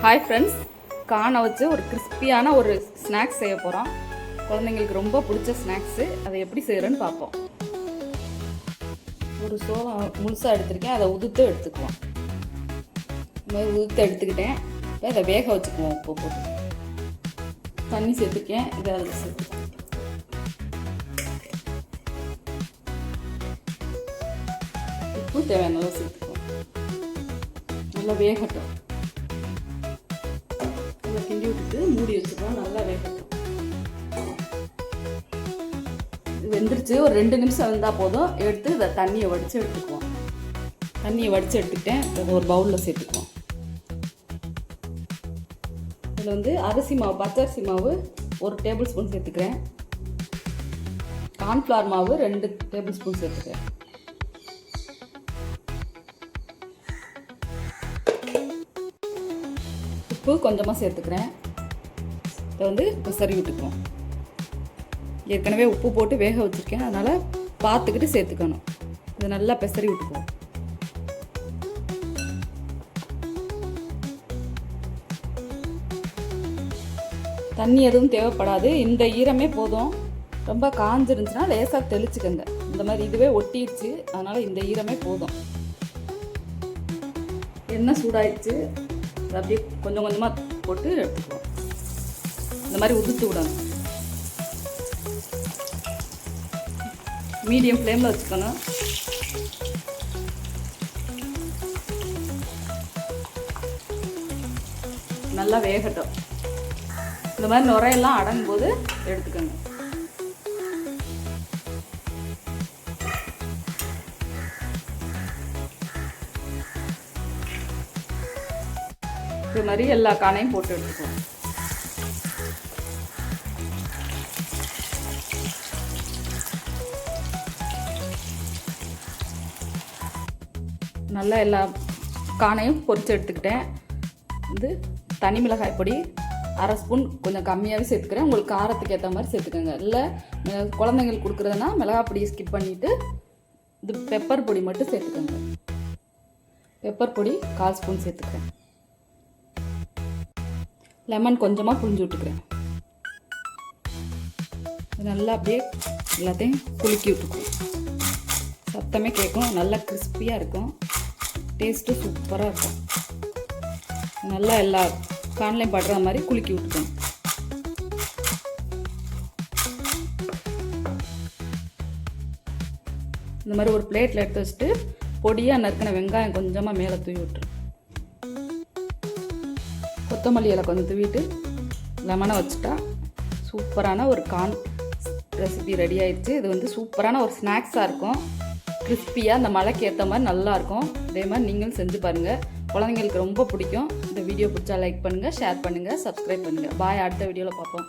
Hi friends, கானை வச்சு ஒரு கிறிஸ்பியான ஒரு ஸ்நாக்ஸ் செய்ய போகிறோம். குழந்தைங்களுக்கு ரொம்ப பிடிச்ச ஸ்நாக்ஸு. அதை எப்படி செய்கிறேன்னு பார்ப்போம். ஒரு சோளம் முழுசாக எடுத்துருக்கேன், அதை உதுத்து எடுத்துக்குவோம். இந்த மாதிரி உதுத்து எடுத்துக்கிட்டேன். இப்போ இதை வேக வச்சுக்குவோம். உப்பு போட்டு தண்ணி சேர்த்துக்கேன். இதை அதில் சேர்த்துக்கேன். உப்பு தேவையான அளவு சேர்த்துக்குவோம். நல்லா வேகட்டும். நல்லா கிண்டி விட்டுட்டு மூடி வச்சுக்கலாம். நல்லா வேகட்டும். இது வெந்துருச்சு. ஒரு 2 நிமிஷம் வெந்தால் போதும். எடுத்து இதை தண்ணியை வடித்து எடுத்துக்குவோம். தண்ணியை வடித்து எடுத்துக்கிட்டேன். இதை ஒரு பவுலில் சேர்த்துக்குவோம். இதில் அரிசி மாவு, பச்சரிசி மாவு 1 டேபிள் ஸ்பூன் சேர்த்துக்கிறேன். கார்ன்ஃப்ளவர் மாவு 2 டேபிள் ஸ்பூன் சேர்த்துக்கிறேன். உப்பு கொஞ்சமாக சேர்த்துக்கிறேன். இதை பெசரி விட்டுக்குவோம். ஏற்கனவே உப்பு போட்டு வேக வச்சுருக்கேன், அதனால் பார்த்துக்கிட்டு சேர்த்துக்கணும். இதை நல்லா பெசரி விட்டுக்குவோம். தண்ணி எதுவும் தேவைப்படாது. இந்த ஈரமே போதும். ரொம்ப காஞ்சிருந்துச்சுன்னா லேசாக தெளிச்சுக்கோங்க. இந்த மாதிரி இதுவே ஒட்டிடுச்சு, அதனால் இந்த ஈரமே போதும். எண்ணெய் சூடாயிடுச்சு. அப்படியே கொஞ்சம் கொஞ்சமாக போட்டு எடுத்துக்குவோம். இந்த மாதிரி உதுத்து விடணும். மீடியம் ஃப்ளேமில் வச்சுக்கணும். நல்லா வேகட்டும். இந்த மாதிரி நுரையெல்லாம் அடங்கும் போது எடுத்துக்கோங்க. இது மாதிரி எல்லா காணையும் போட்டு எடுத்துக்குவோம். நல்லா எல்லா காணையும் பொரித்து எடுத்துக்கிட்டேன். தனி மிளகாய் பொடி 1/2 ஸ்பூன் கொஞ்சம் கம்மியாகவே சேர்த்துக்கிறேன். உங்களுக்கு காரத்துக்கு ஏற்ற மாதிரி சேர்த்துக்கோங்க. இல்லை குழந்தைங்களுக்கு கொடுக்குறதுனா மிளகாய் பொடியை ஸ்கிப் பண்ணிவிட்டு இது பெப்பர் பொடி மட்டும் சேர்த்துக்கோங்க. பெப்பர் பொடி 1/4 ஸ்பூன் சேர்த்துக்கிறேன். லெமன் கொஞ்சமாக புழிஞ்சு விட்டுக்கிறேன். நல்லா அப்படியே எல்லாத்தையும் குலுக்கி விட்டுக்குவோம். சத்தமே கேட்கும். நல்லா கிறிஸ்பியாக இருக்கும். டேஸ்ட்டு சூப்பராக இருக்கும். நல்லா எல்லா கான்லையும் படுற மாதிரி குலுக்கி விட்டுக்கணும். இந்த மாதிரி ஒரு பிளேட்டில் எடுத்து வச்சுட்டு பொடியாக நறுக்கின வெங்காயம் கொஞ்சமாக மேலே தூவி விட்டுரு. கொத்தமல்லி இலை கொஞ்சம் தூவிட்டு லெமனை வச்சுட்டா சூப்பரான ஒரு கார்ன் ரெசிபி ரெடி ஆயிடுச்சு. இது சூப்பரான ஒரு ஸ்நாக்ஸாக இருக்கும். கிறிஸ்பியாக அந்த மழைக்கு ஏற்ற மாதிரி நல்லாயிருக்கும். இதே மாதிரி நீங்களும் செஞ்சு பாருங்கள். குழந்தைங்களுக்கு ரொம்ப பிடிக்கும். இந்த வீடியோ பிடிச்சா லைக் பண்ணுங்கள், ஷேர் பண்ணுங்கள், சப்ஸ்கிரைப் பண்ணுங்கள். பாய். அடுத்த வீடியோவில் பார்ப்போம்.